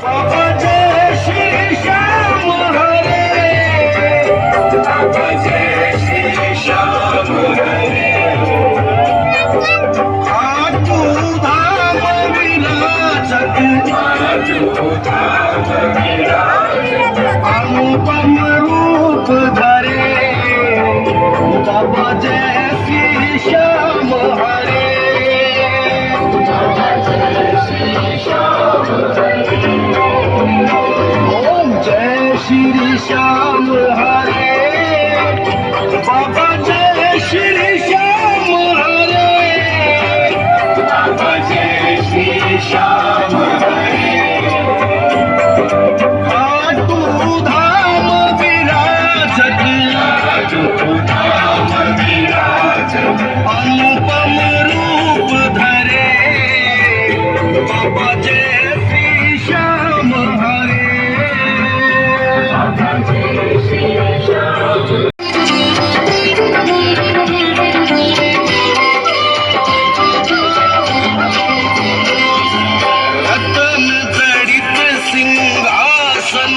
बाबा जय श्री श्याम हरे, बाबा जय श्री श्याम हरे। आजू धाम विराजत, आजू धाम विराजत, अनुपम रूप धरे, बाबा जय श्री श्याम हरे, बाबा जय श्री श्याम हरे। ओम जय श्री श्याम हरे, बाबा जय श्री श्याम हरे, बाबा जय श्री श्याम हरे। आटू धाम विराजत, आटू धाम विराजत, अनुपम रूप धरे, बाबा जय श्री श्याम हरे, बाबा जय श्री श्याम। रतन जड़ित सिंहासन,